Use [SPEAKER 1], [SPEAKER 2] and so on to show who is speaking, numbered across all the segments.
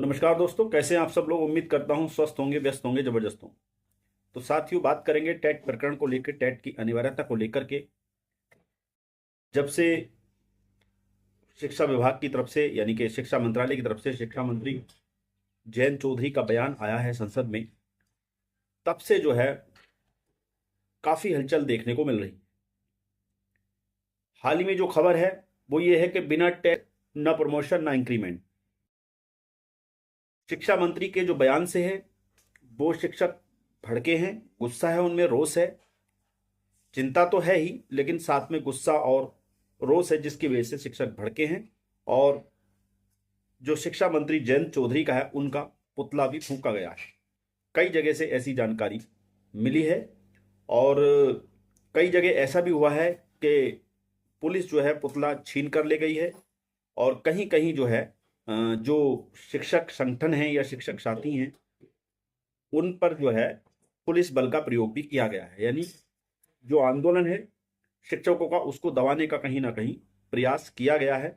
[SPEAKER 1] नमस्कार दोस्तों, कैसे हैं आप सब लोग। उम्मीद करता हूं स्वस्थ होंगे, व्यस्त होंगे, जबरदस्त हों। तो साथियों, बात करेंगे टेट प्रकरण को लेकर, टेट की अनिवार्यता को लेकर के। जब से शिक्षा विभाग की तरफ से, यानी कि शिक्षा मंत्रालय की तरफ से शिक्षा मंत्री जयंत चौधरी का बयान आया है संसद में, तब से जो है काफी हलचल देखने को मिल रही। हाल ही में जो खबर है वो ये है कि बिना टेट न प्रमोशन न इंक्रीमेंट। शिक्षा मंत्री के जो बयान से है वो शिक्षक भड़के हैं, गुस्सा है, उनमें रोष है, चिंता तो है ही, लेकिन साथ में गुस्सा और रोष है, जिसकी वजह से शिक्षक भड़के हैं। और जो शिक्षा मंत्री जयंत चौधरी का है उनका पुतला भी फूंका गया है। कई जगह से ऐसी जानकारी मिली है और कई जगह ऐसा भी हुआ है कि पुलिस जो है पुतला छीन कर ले गई है। और कहीं कहीं जो है जो शिक्षक संगठन हैं या शिक्षक साथी हैं उन पर जो है पुलिस बल का प्रयोग भी किया गया है। यानी जो आंदोलन है शिक्षकों का, उसको दबाने का कहीं ना कहीं प्रयास किया गया है।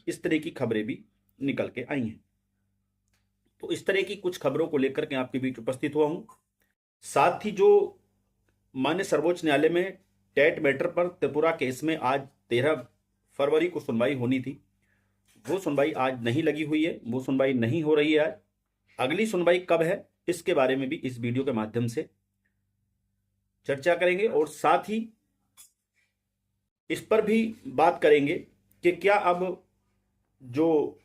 [SPEAKER 1] इस तरह की खबरें भी निकल के आई हैं। तो इस तरह की कुछ खबरों को लेकर के आपके बीच उपस्थित हुआ हूं। साथ ही जो माननीय सर्वोच्च न्यायालय में टेट मैटर पर त्रिपुरा केस में आज 13 फरवरी को सुनवाई होनी थी, वो सुनवाई आज नहीं लगी हुई है, वो सुनवाई नहीं हो रही है आज। अगली सुनवाई कब है इसके बारे में भी इस वीडियो के माध्यम से चर्चा करेंगे और साथ ही इस पर भी बात करेंगे कि क्या अब जो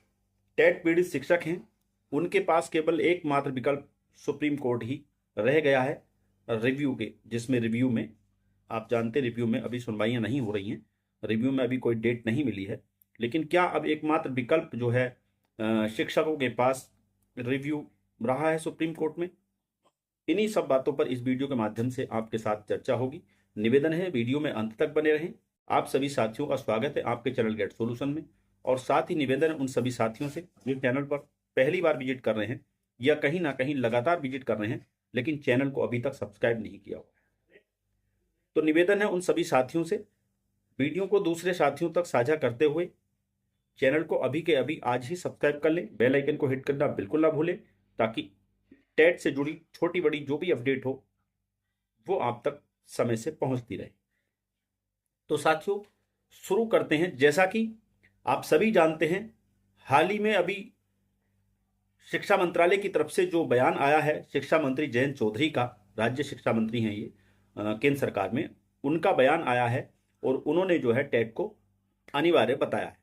[SPEAKER 1] टेट पीड़ित शिक्षक हैं उनके पास केवल एकमात्र विकल्प सुप्रीम कोर्ट ही रह गया है रिव्यू के, जिसमें रिव्यू में आप जानते हैं रिव्यू में अभी सुनवाइयां नहीं हो रही हैं, रिव्यू में अभी कोई डेट नहीं मिली है। लेकिन क्या अब एकमात्र विकल्प जो है शिक्षकों के पास रिव्यू रहा है सुप्रीम कोर्ट में? इन्हीं सब बातों पर इस वीडियो के माध्यम से आपके साथ चर्चा होगी। निवेदन है वीडियो में अंत तक बने रहें। आप सभी साथियों का स्वागत है आपके चैनल गेट सॉल्यूशन में। और साथ ही निवेदन है उन सभी साथियों से जो चैनल पर पहली बार विजिट कर रहे हैं या कहीं ना कहीं लगातार विजिट कर रहे हैं लेकिन चैनल को अभी तक सब्सक्राइब नहीं किया हुआ है, तो निवेदन है उन सभी साथियों से वीडियो को दूसरे साथियों तक साझा करते हुए चैनल को अभी के अभी आज ही सब्सक्राइब कर लें। बेल आइकन को हिट करना बिल्कुल ना भूलें ताकि टेट से जुड़ी छोटी बड़ी जो भी अपडेट हो वो आप तक समय से पहुंचती रहे। तो साथियों, शुरू करते हैं। जैसा कि आप सभी जानते हैं, हाल ही में अभी शिक्षा मंत्रालय की तरफ से जो बयान आया है, शिक्षा मंत्री जयंत चौधरी का, राज्य शिक्षा मंत्री हैं ये केंद्र सरकार में, उनका बयान आया है और उन्होंने जो है टेट को अनिवार्य बताया है।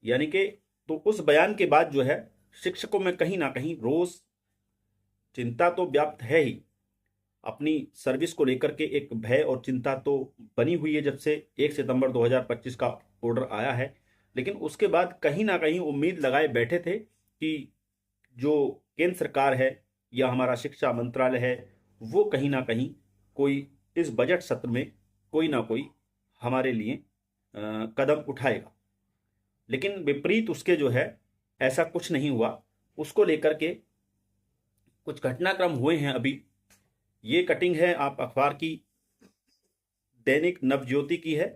[SPEAKER 1] यानी कि तो उस बयान के बाद जो है शिक्षकों में कहीं ना कहीं रोष, चिंता तो व्याप्त है ही, अपनी सर्विस को लेकर के एक भय और चिंता तो बनी हुई है जब से 1 सितंबर 2025 का ऑर्डर आया है। लेकिन उसके बाद कहीं ना कहीं उम्मीद लगाए बैठे थे कि जो केंद्र सरकार है या हमारा शिक्षा मंत्रालय है वो कहीं ना कहीं कोई इस बजट सत्र में कोई ना कोई हमारे लिए कदम उठाएगा। लेकिन विपरीत उसके जो है ऐसा कुछ नहीं हुआ। उसको लेकर के कुछ घटनाक्रम हुए हैं अभी। ये कटिंग है आप अखबार की दैनिक नवज्योति की है।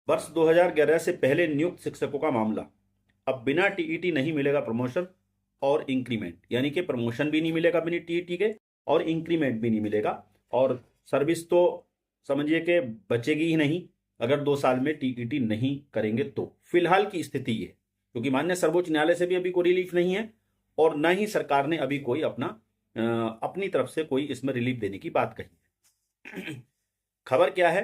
[SPEAKER 1] वर्ष 2011 से पहले नियुक्त शिक्षकों का मामला, अब बिना टीईटी नहीं मिलेगा प्रमोशन और इंक्रीमेंट। यानी कि प्रमोशन भी नहीं मिलेगा बिना टीईटी के और इंक्रीमेंट भी नहीं मिलेगा। और सर्विस तो समझिए कि बचेगी ही नहीं अगर 2 साल में टीईटी नहीं करेंगे तो। फिलहाल की स्थिति ये, क्योंकि माननीय सर्वोच्च न्यायालय से भी अभी कोई रिलीफ नहीं है और न ही सरकार ने अभी कोई अपनी तरफ से कोई इसमें रिलीफ देने की बात कही। खबर क्या है?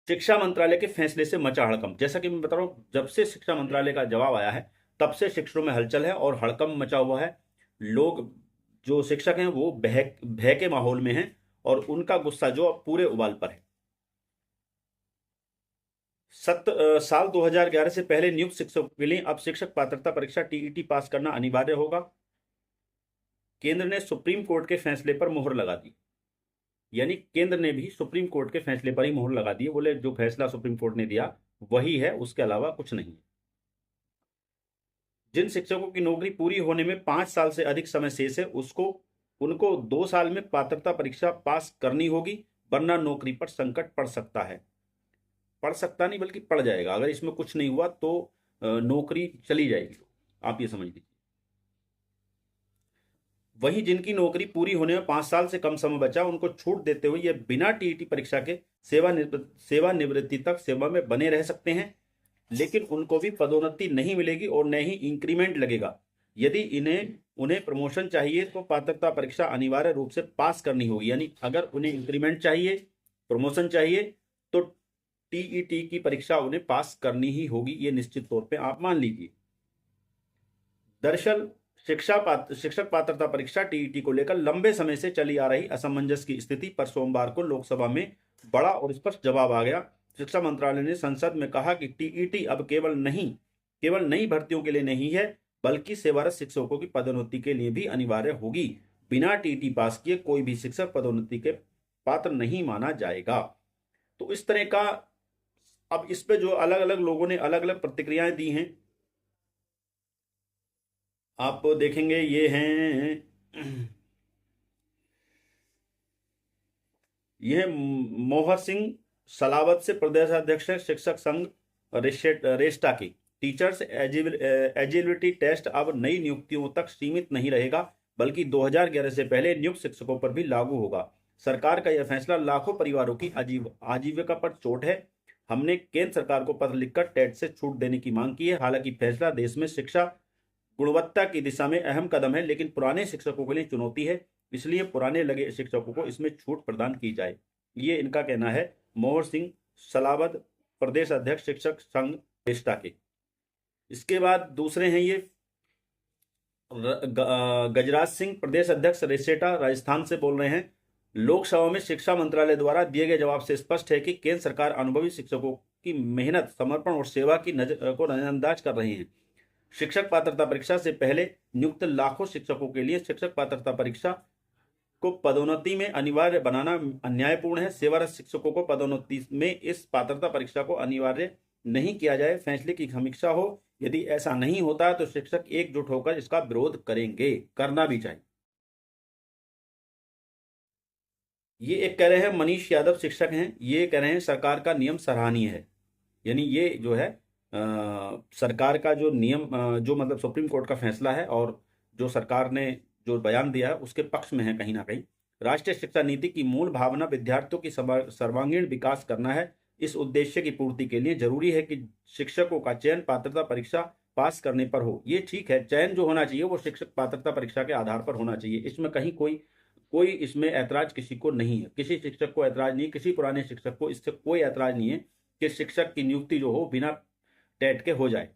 [SPEAKER 1] शिक्षा मंत्रालय के फैसले से मचा हड़कंप। जैसा कि मैं बता रहा हूं, जब से शिक्षा मंत्रालय का जवाब आया है तब से शिक्षकों में हलचल है और हड़कंप मचा हुआ है। लोग जो शिक्षक हैं वो भय के माहौल में हैं और उनका गुस्सा जो अब पूरे उबाल पर है। साल 2011 से पहले नियुक्त शिक्षकों के लिए अब शिक्षक पात्रता परीक्षा टीईटी पास करना अनिवार्य होगा। केंद्र ने सुप्रीम कोर्ट के फैसले पर मोहर लगा दी। यानी केंद्र ने भी सुप्रीम कोर्ट के फैसले पर ही मोहर लगा दी। बोले जो फैसला सुप्रीम कोर्ट ने दिया वही है, उसके अलावा कुछ नहीं। जिन शिक्षकों की नौकरी पूरी होने में 5 साल से अधिक समय शेष है उनको 2 साल में पात्रता परीक्षा पास करनी होगी, वरना नौकरी पर संकट पड़ सकता है। पड़ सकता नहीं बल्कि पड़ जाएगा। अगर इसमें कुछ नहीं हुआ तो नौकरी चली जाएगी। आप ये समझ लीजिए। वहीं जिनकी नौकरी पूरी होने में 5 साल से कम समय बचा, उनको छूट देते हुए ये बिना टीईटी परीक्षा के सेवानिवृत्ति तक सेवा में बने रह सकते हैं, लेकिन उनको भी पदोन्नति नहीं मिलेगी और न ही इंक्रीमेंट लगेगा। यदि उन्हें प्रमोशन चाहिए तो पात्रता परीक्षा अनिवार्य रूप से पास करनी होगी। यानी अगर उन्हें इंक्रीमेंट चाहिए, प्रमोशन चाहिए, तो टीईटी की परीक्षा उन्हें पास करनी ही होगी, ये निश्चित तौर पे आप मान लीजिए। दरअसल शिक्षक पात्रता परीक्षा टीईटी को लेकर लंबे समय से चली आ रही असमंजस की स्थिति पर सोमवार को लोकसभा में बड़ा और स्पष्ट जवाब आ गया। शिक्षा मंत्रालय ने संसद में कहा कि टीईटी अब केवल नई भर्तियों के लिए नहीं है, बल्कि सेवारत शिक्षकों की पदोन्नति के लिए भी अनिवार्य होगी। बिना टीईटी पास किए कोई भी शिक्षक पदोन्नति के पात्र नहीं माना जाएगा। तो इस तरह का अब इस पे जो अलग अलग लोगों ने अलग अलग प्रतिक्रियाएं दी हैं, आप देखेंगे ये हैं यह मोहर सिंह सलावत से प्रदेशाध्यक्ष शिक्षक संघ रेस्टा की। टीचर्स एजिलिटी टेस्ट अब नई नियुक्तियों तक सीमित नहीं रहेगा, बल्कि 2011 से पहले नियुक्त शिक्षकों पर भी लागू होगा। सरकार का यह फैसला लाखों परिवारों की आजीविका पर चोट है। हमने केंद्र सरकार को पत्र लिखकर टेट से छूट देने की मांग की है। हालांकि फैसला देश में शिक्षा गुणवत्ता की दिशा में अहम कदम है, लेकिन पुराने शिक्षकों के लिए चुनौती है, इसलिए पुराने लगे शिक्षकों को इसमें छूट प्रदान की जाए। ये इनका कहना है, मोहर सिंह सलावत, प्रदेश अध्यक्ष शिक्षक संघ रेस्टा के। इसके बाद दूसरे हैं ये गजराज सिंह, प्रदेश अध्यक्ष रेसेटा, राजस्थान से बोल रहे हैं। लोकसभा में शिक्षा मंत्रालय द्वारा दिए गए जवाब से स्पष्ट है कि केंद्र सरकार अनुभवी शिक्षकों की मेहनत, समर्पण और सेवा की नजरअंदाज कर रही है। शिक्षक पात्रता परीक्षा से पहले नियुक्त लाखों शिक्षकों के लिए शिक्षक पात्रता परीक्षा को पदोन्नति में अनिवार्य बनाना अन्यायपूर्ण है। सेवारत शिक्षकों को पदोन्नति में इस पात्रता परीक्षा को अनिवार्य नहीं किया जाए, फैसले की समीक्षा हो। यदि ऐसा नहीं होता तो शिक्षक एकजुट होकर इसका विरोध करेंगे, करना भी चाहिए। ये एक कह रहे हैं मनीष यादव, शिक्षक हैं, ये कह रहे हैं सरकार का नियम सराहनीय है। यानी ये जो है सरकार का जो नियम जो मतलब सुप्रीम कोर्ट का फैसला है और जो सरकार ने जो बयान दिया है उसके पक्ष में है कहीं ना कहीं। राष्ट्रीय शिक्षा नीति की मूल भावना विद्यार्थियों की सर्वांगीण विकास करना है। इस उद्देश्य की पूर्ति के लिए जरूरी है कि शिक्षकों का चयन पात्रता परीक्षा पास करने पर हो। ये ठीक है, चयन जो होना चाहिए वो शिक्षक पात्रता परीक्षा के आधार पर होना चाहिए। इसमें कहीं कोई इसमें ऐतराज किसी को नहीं है, किसी शिक्षक को ऐतराज नहीं, किसी पुराने शिक्षक को इससे कोई ऐतराज नहीं है कि शिक्षक की नियुक्ति जो हो बिना टेट के हो जाए।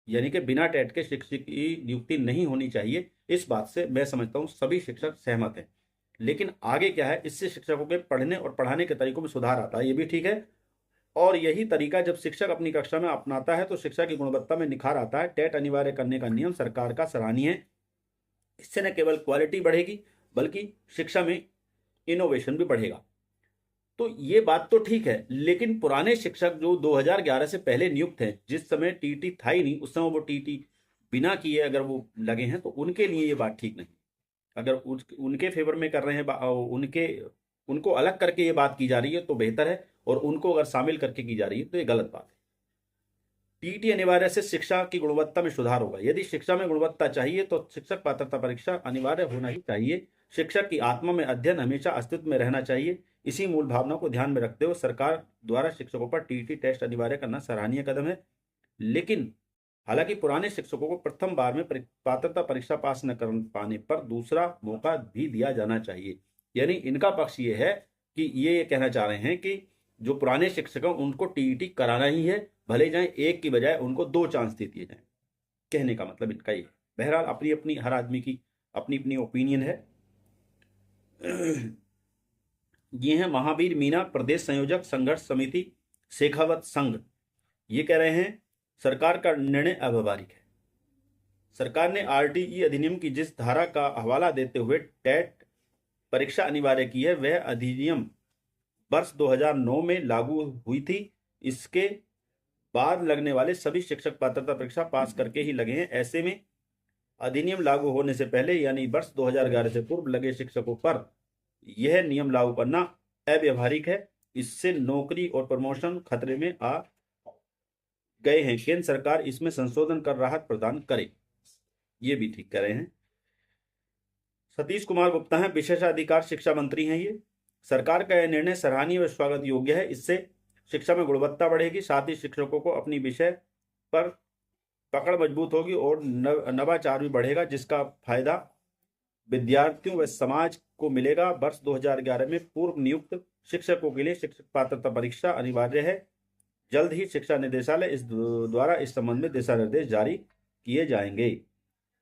[SPEAKER 1] यानी कि बिना टेट के शिक्षक की नियुक्ति नहीं होनी चाहिए। इस बात से मैं समझता हूं सभी शिक्षक सहमत हैं। लेकिन आगे क्या है, इससे शिक्षकों के पढ़ने और पढ़ाने के तरीकों में सुधार आता है, ये भी ठीक है। और यही तरीका जब शिक्षक अपनी कक्षा में अपनाता है तो शिक्षा की गुणवत्ता में निखार आता है। टेट अनिवार्य करने का नियम सरकार का सराहनीय है। इससे न केवल क्वालिटी बढ़ेगी बल्कि शिक्षा में इनोवेशन भी बढ़ेगा। तो ये बात तो ठीक है, लेकिन पुराने शिक्षक जो 2011 से पहले नियुक्त हैं, जिस समय टीटी था ही नहीं, उस समय वो टीटी बिना किए अगर वो लगे हैं तो उनके लिए ये बात ठीक नहीं। अगर उनके फेवर में कर रहे हैं, उनको अलग करके ये बात की जा रही है तो बेहतर है, और उनको अगर शामिल करके की जा रही है तो ये गलत बात है। टीटी अनिवार्य से शिक्षा की गुणवत्ता में सुधार होगा। यदि शिक्षा में गुणवत्ता चाहिए तो शिक्षक पात्रता परीक्षा अनिवार्य होना ही चाहिए। शिक्षक की आत्मा में अध्ययन हमेशा अस्तित्व में रहना चाहिए। इसी मूल भावना को ध्यान में रखते हुए सरकार द्वारा शिक्षकों पर टीटी टेस्ट अनिवार्य करना सराहनीय कदम है। लेकिन हालांकि पुराने शिक्षकों को प्रथम बार में पात्रता परीक्षा पास न कर पाने पर दूसरा मौका भी दिया जाना चाहिए। यानी इनका पक्ष ये है कि ये कहना चाह रहे हैं कि जो पुराने शिक्षक हैं उनको टीईटी कराना ही है, भले जाए एक की बजाय उनको 2 चांस दे दिए जाए। कहने का मतलब इनका ये। बहरहाल अपनी अपनी हर आदमी की अपनी अपनी ओपिनियन है। ये हैं महावीर मीना, प्रदेश संयोजक संघर्ष समिति शेखावत संघ। ये कह रहे हैं सरकार का निर्णय अव्यावहारिक है। सरकार ने आरटीई अधिनियम की जिस धारा का हवाला देते हुए टेट परीक्षा अनिवार्य की है, वह अधिनियम वर्ष 2009 में लागू हुई थी। इसके बाद लगने वाले सभी शिक्षक पात्रता परीक्षा पास करके ही लगे हैं। ऐसे में अधिनियम लागू होने से पहले यानी वर्ष 2011 से पूर्व लगे शिक्षकों पर यह नियम लागू करना अव्यावहारिक है। इससे नौकरी और प्रमोशन खतरे में आ गए हैं। केंद्र सरकार इसमें संशोधन कर राहत प्रदान करे। ये भी ठीक कह रहे हैं। सतीश कुमार गुप्ता हैं, विशेषाधिकार शिक्षा मंत्री हैं ये। सरकार का यह निर्णय सराहनीय व स्वागत योग्य है। इससे शिक्षा में गुणवत्ता बढ़ेगी, साथ ही शिक्षकों को अपनी विषय पर पकड़ मजबूत होगी और नवाचार भी बढ़ेगा, जिसका फायदा विद्यार्थियों व समाज को मिलेगा। वर्ष 2011 में पूर्व नियुक्त शिक्षकों के लिए शिक्षक पात्रता परीक्षा अनिवार्य है। जल्द ही शिक्षा निदेशालय द्वारा इस संबंध में दिशा निर्देश जारी किए जाएंगे।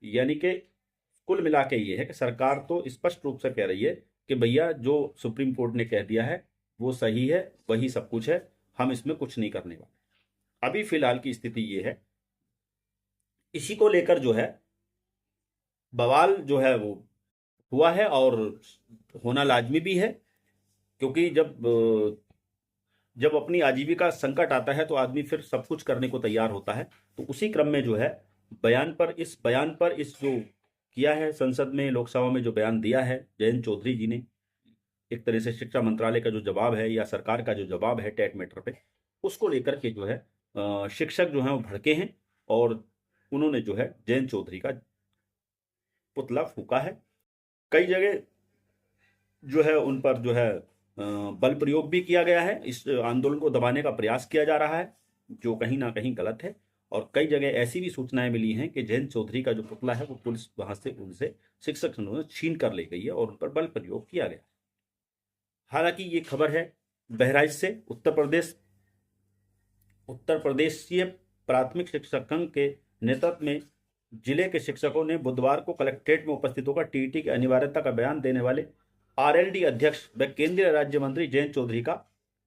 [SPEAKER 1] यानी कि कुल मिला के ये है कि सरकार तो स्पष्ट रूप से कह रही है कि भैया जो सुप्रीम कोर्ट ने कह दिया है वो सही है, वही सब कुछ है, हम इसमें कुछ नहीं करने वाले। अभी फिलहाल की स्थिति ये है। इसी को लेकर जो है बवाल जो है वो हुआ है और होना लाजमी भी है, क्योंकि जब अपनी आजीविका संकट आता है तो आदमी फिर सब कुछ करने को तैयार होता है। तो उसी क्रम में जो है इस बयान पर इस जो किया है संसद में, लोकसभा में जो बयान दिया है जयंत चौधरी जी ने, एक तरह से शिक्षा मंत्रालय का जो जवाब है या सरकार का जो जवाब है टेट मैटर पे, उसको लेकर के जो है शिक्षक जो है वो भड़के हैं और उन्होंने जो है जयंत चौधरी का पुतला फूका है। कई जगह जो है उन पर जो है बल प्रयोग भी किया गया है। इस आंदोलन को दबाने का प्रयास किया जा रहा है, जो कहीं ना कहीं गलत है। और कई जगह ऐसी भी सूचनाएं मिली हैं कि जयंत चौधरी का जो पुतला है वो पुलिस वहां से उनसे शिक्षक संघ छीन कर ले गई है और उन पर बल प्रयोग किया गया। हालांकि ये खबर है बहराइच से। उत्तर प्रदेशीय प्राथमिक शिक्षक संघ के नेतृत्व में जिले के शिक्षकों ने बुधवार को कलेक्ट्रेट में उपस्थित होकर टीईटी की अनिवार्यता का बयान देने वाले आरएलडी अध्यक्ष व केंद्रीय राज्य मंत्री जयंत चौधरी का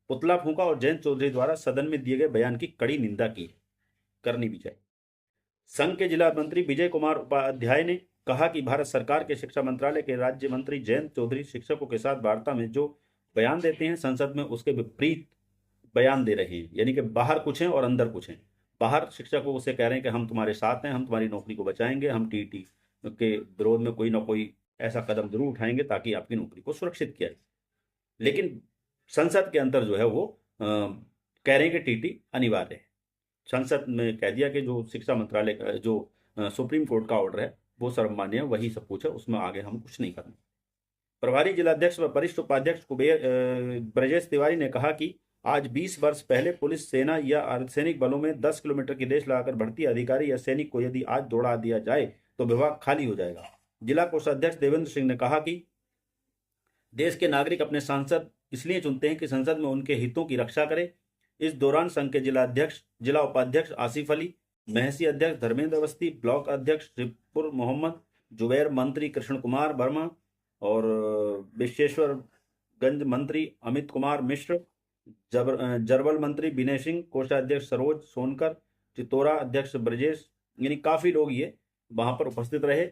[SPEAKER 1] पुतला फूंका और जयंत चौधरी द्वारा सदन में दिए गए बयान की कड़ी निंदा की, करनी भी चाहिए। संघ के जिला मंत्री विजय कुमार उपाध्याय ने कहा कि भारत सरकार के शिक्षा मंत्रालय के राज्य मंत्री जयंत चौधरी शिक्षकों के साथ वार्ता में जो बयान देते हैं संसद में उसके विपरीत बयान दे रहे हैं। यानी कि बाहर कुछ है और अंदर कुछ है। बाहर शिक्षकों से कह रहे हैं कि हम तुम्हारे साथ हैं, हम तुम्हारी नौकरी को बचाएंगे, हम टीटी के विरोध में कोई ना कोई ऐसा कदम जरूर उठाएंगे ताकि आपकी नौकरी को सुरक्षित किया जाए। लेकिन संसद के अंदर जो है वो कह रहे हैं कि टीटी अनिवार्य है। संसद में कह दिया कि जो शिक्षा मंत्रालय का जो सुप्रीम कोर्ट का ऑर्डर है वो सर्वमान्य है, वही सब कुछ है, उसमें आगे हम कुछ नहीं करना। प्रभारी जिलाध्यक्ष व वरिष्ठ उपाध्यक्ष कुबेर ब्रजेश तिवारी ने कहा कि आज 20 वर्ष पहले पुलिस, सेना या अर्धसैनिक बलों में 10 किलोमीटर की रेस लगाकर भर्ती अधिकारी या सैनिक को यदि आज दौड़ा दिया जाए तो विभाग खाली हो जाएगा। जिला कोषाध्यक्ष देवेंद्र सिंह ने कहा कि देश के नागरिक अपने सांसद इसलिए चुनते हैं कि संसद में उनके हितों की रक्षा करे। इस दौरान संघ के जिला उपाध्यक्ष आसिफ अली, महसी अध्यक्ष धर्मेंद्र अवस्थी, ब्लॉक अध्यक्ष शिवपुर मोहम्मद जुबैर, मंत्री कृष्ण कुमार वर्मा और विश्वेश्वरगंज मंत्री अमित कुमार मिश्र, जरवल मंत्री विनय सिंह, कोषाध्यक्ष सरोज सोनकर, चितौरा अध्यक्ष ब्रजेश, यानी काफी लोग ये वहां पर उपस्थित रहे।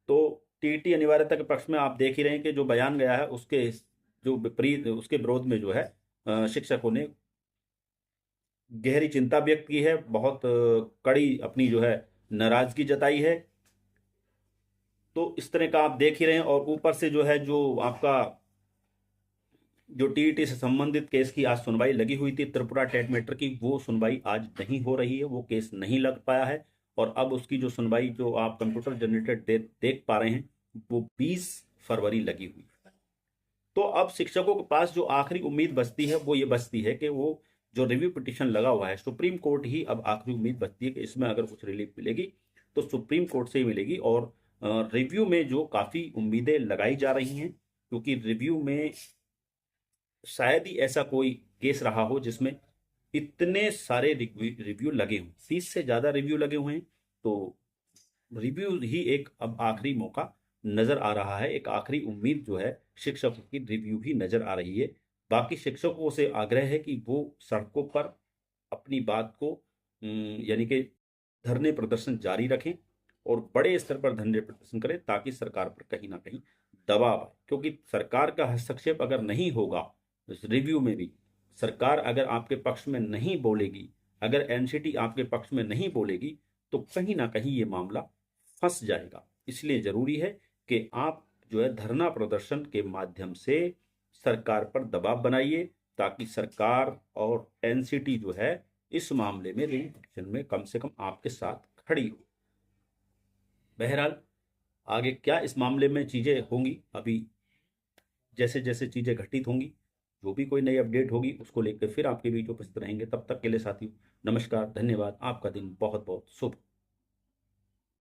[SPEAKER 1] तो टीटी अनिवार्यता के पक्ष में आप देख ही रहे हैं कि जो बयान गया है उसके जो विपरीत, उसके विरोध में जो है शिक्षकों ने गहरी चिंता व्यक्त की है, बहुत कड़ी अपनी जो है नाराजगी जताई है। तो इस तरह का आप देख ही रहे हैं। और ऊपर से जो है जो आपका जो टीईटी से संबंधित केस की आज सुनवाई लगी हुई थी त्रिपुरा टेट मैटर की, वो सुनवाई आज नहीं हो रही है, वो केस नहीं लग पाया है। और अब उसकी जो सुनवाई जो आप कंप्यूटर जनरेटेड देख पा रहे हैं वो 20 फरवरी लगी हुई है। तो अब शिक्षकों के पास जो आखिरी उम्मीद बचती है वो ये बचती है कि वो जो रिव्यू पिटीशन लगा हुआ है सुप्रीम कोर्ट ही अब आखिरी उम्मीद बचती है कि इसमें अगर कुछ रिलीफ मिलेगी तो सुप्रीम कोर्ट से ही मिलेगी। और रिव्यू में जो काफी उम्मीदें लगाई जा रही हैं, क्योंकि रिव्यू में शायद ही ऐसा कोई केस रहा हो जिसमें इतने सारे रिव्यू लगे हों, 30 से ज्यादा रिव्यू लगे हुए हैं। तो रिव्यू ही एक अब आखिरी मौका नजर आ रहा है, एक आखिरी उम्मीद जो है शिक्षकों की रिव्यू ही नजर आ रही है। बाकी शिक्षकों से आग्रह है कि वो सड़कों पर अपनी बात को यानी कि धरने प्रदर्शन जारी रखें और बड़े स्तर पर धरने प्रदर्शन करें ताकि सरकार पर कहीं ना कहीं दबाव आए। क्योंकि सरकार का हस्तक्षेप अगर नहीं होगा इस रिव्यू में भी, सरकार अगर आपके पक्ष में नहीं बोलेगी, अगर एनसीटी आपके पक्ष में नहीं बोलेगी तो कहीं ना कहीं ये मामला फंस जाएगा। इसलिए जरूरी है कि आप जो है धरना प्रदर्शन के माध्यम से सरकार पर दबाव बनाइए ताकि सरकार और एनसीटी जो है इस मामले में रिव्यू पिटीशन में कम से कम आपके साथ खड़ी हो। बहरहाल आगे क्या इस मामले में चीज़ें होंगी, अभी जैसे जैसे चीज़ें घटित होंगी, जो भी कोई नई अपडेट होगी उसको लेकर फिर आपके बीच उपस्थित रहेंगे। तब तक के लिए साथियों नमस्कार, धन्यवाद। आपका दिन बहुत बहुत शुभ।